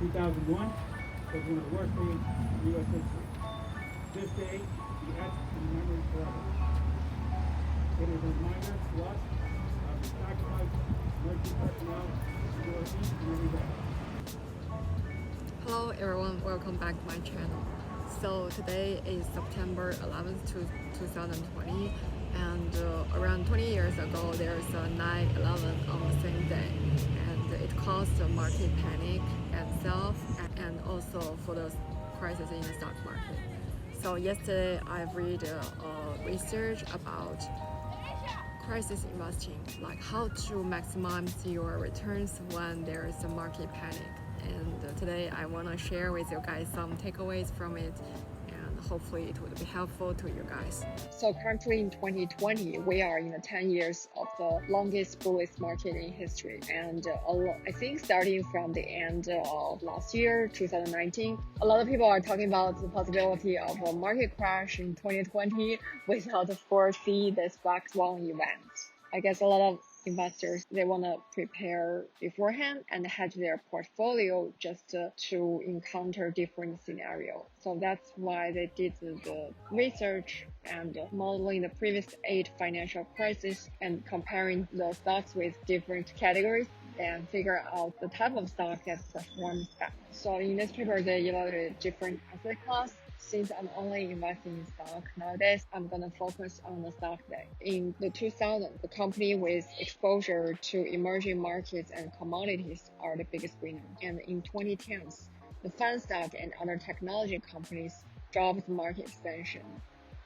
2001 was one of the worst days in U.S. history. This day, we etched in memory forever. It is a reminder to us of the sacrifice emergency personnel endure each and every day. Hello everyone, welcome back to my channel. So today is September 11th, 2020, and around 20 years ago there's a 9/11 on the same day, and it caused a market panic itself and also for the crisis in the stock market. So yesterday I've read research about crisis investing, like how to maximize your returns when there is a market panic. And today I want to share with you guys some takeaways from it, and hopefully it would be helpful to you guys. So currently in 2020, we are in the 10 years of the longest bullish market in history. And I think starting from the end of last year, 2019, a lot of people are talking about the possibility of a market crash in 2020 without foresee this black swan event. I guess a lot of investors, they want to prepare beforehand and hedge their portfolio just to encounter different scenarios. So that's why they did the research and modeling the previous 8 financial crises and comparing the stocks with different categories and figure out the type of stock that performs best. So in this paper, they evaluated different asset classes. Since I'm only investing in stock nowadays, I'm going to focus on the stock day. In the 2000s, the company with exposure to emerging markets and commodities are the biggest winners. And in 2010s, the fan stock and other technology companies drove the market expansion.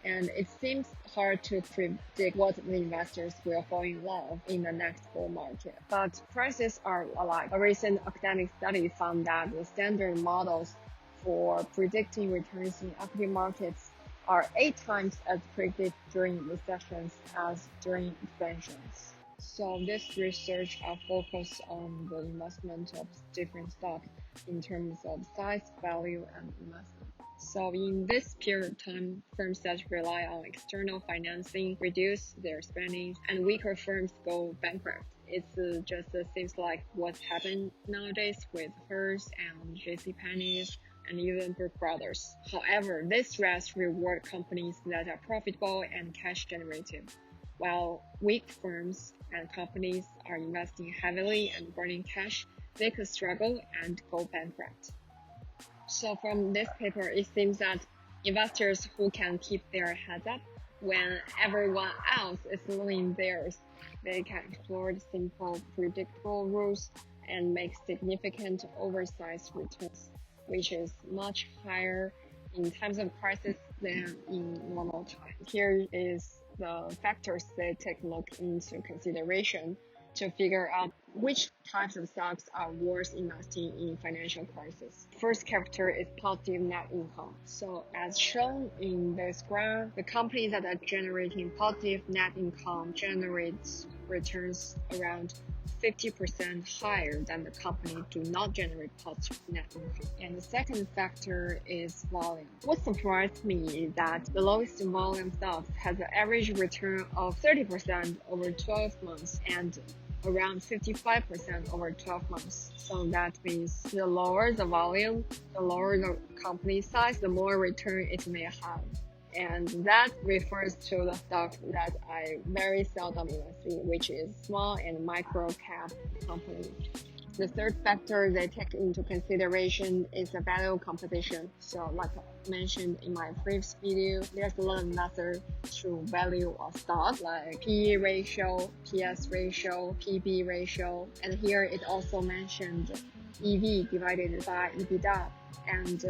And it seems hard to predict what the investors will fall in love in the next bull market. But prices are alike. A recent academic study found that the standard models for predicting returns in equity markets are 8 times as predicted during recessions as during expansions. So this research focused on the investment of different stocks in terms of size, value, and investment. So in this period of time, firms that rely on external financing reduce their spending, and weaker firms go bankrupt. It just seems like what's happened nowadays with Hertz and JCPenney's and even Brook Brothers. However, this stress reward companies that are profitable and cash generative, while weak firms and companies are investing heavily and burning cash, they could struggle and go bankrupt. So from this paper, it seems that investors who can keep their heads up when everyone else is losing theirs, they can explore the simple, predictable rules and make significant oversized returns, which is much higher in times of crisis than in normal times. Here is the factors they take a look into consideration to figure out which types of stocks are worth investing in financial crisis. First factor is positive net income. So as shown in this graph, the companies that are generating positive net income generates returns around 50% higher than the company do not generate positive net income. And the second factor is volume. What surprised me is that the lowest volume stocks has an average return of 30% over 12 months and around 55% over 12 months. So that means the lower the volume, the lower the company size, the more return it may have. And that refers to the stock that I very seldom invest in, which is small and micro cap company. The third factor they take into consideration is the value composition. So like I mentioned in my previous video, there's a lot of methods to value a stock like PE ratio, PS ratio, PB ratio, and here it also mentioned EV divided by EBITDA and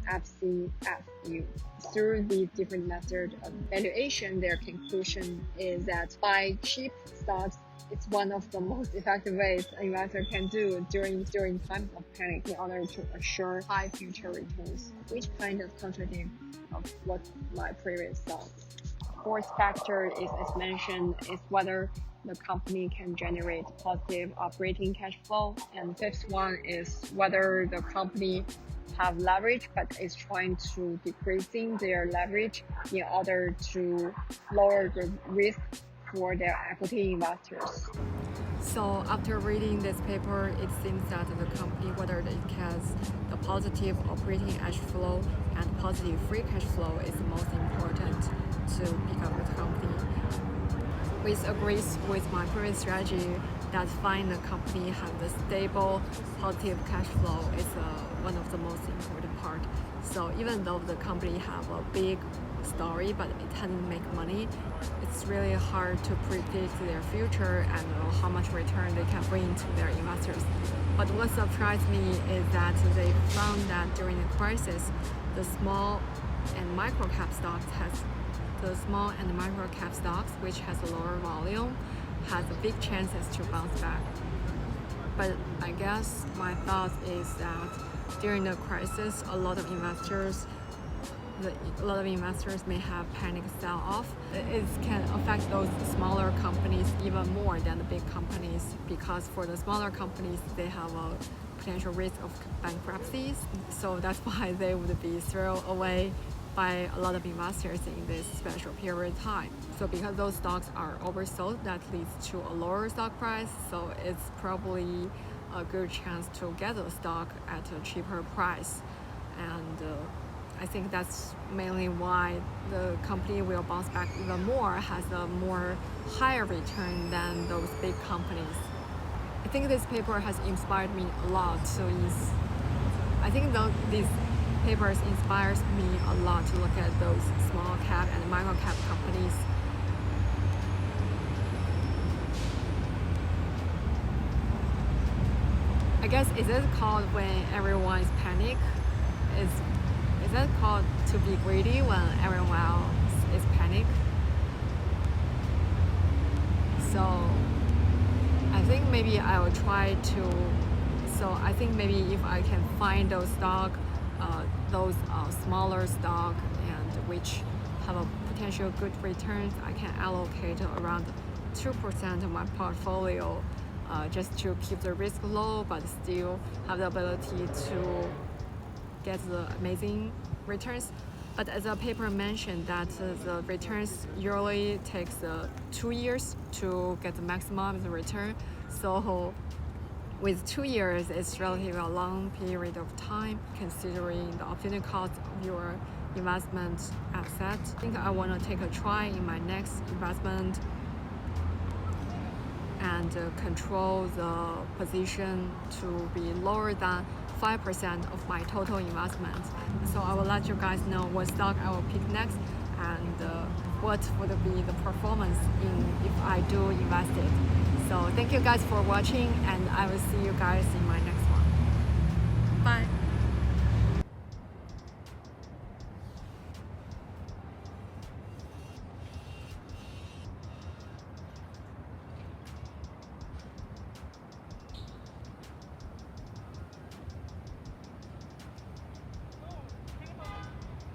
FCFU. Through these different methods of valuation, their conclusion is that buy cheap stocks is one of the most effective ways an investor can do during times of panic in order to assure high future returns, which kind of contradicts of what my previous thought. Fourth factor is, as mentioned, is whether the company can generate positive operating cash flow. And fifth one is whether the company have leverage but is trying to decreasing their leverage in order to lower the risk for their equity investors. So after reading this paper, it seems that the company, whether it has the positive operating cash flow and positive free cash flow, is the most important to pick up the company. Which agrees with my previous strategy that find a company have the stable positive cash flow is one of the most important part. So even though the company have a big story but it hasn't make money, it's really hard to predict their future and how much return they can bring to their investors. But what surprised me is that they found that during the crisis, the small and micro cap stocks which has a lower volume, has a big chances to bounce back. But I guess my thought is that during the crisis, a lot of investors may have panic sell-off. It can affect those smaller companies even more than the big companies, because for the smaller companies, they have a potential risk of bankruptcies. So that's why they would be thrown away by a lot of investors in this special period of time. So because those stocks are oversold, that leads to a lower stock price. So it's probably a good chance to get a stock at a cheaper price. And I think that's mainly why the company will bounce back even more, has a more higher return than those big companies. I think this paper has inspired me a lot. I think these papers inspires me a lot to look at those small cap and micro cap companies. I guess, is it called when everyone is panic? Is that called to be greedy when everyone else is panic? So I think maybe I will try to. So I think maybe if I can find those smaller stock and which have a potential good returns, I can allocate around 2% of my portfolio just to keep the risk low, but still have the ability to get the amazing returns. But as the paper mentioned, that the returns usually takes 2 years to get the maximum of the return. So with 2 years, it's relatively a long period of time considering the opportunity cost of your investment asset. I think I want to take a try in my next investment and control the position to be lower than 5% of my total investment. So I will let you guys know what stock I will pick next and what would be the performance if I do invest it. So thank you guys for watching, and I will see you guys in my next one. Bye.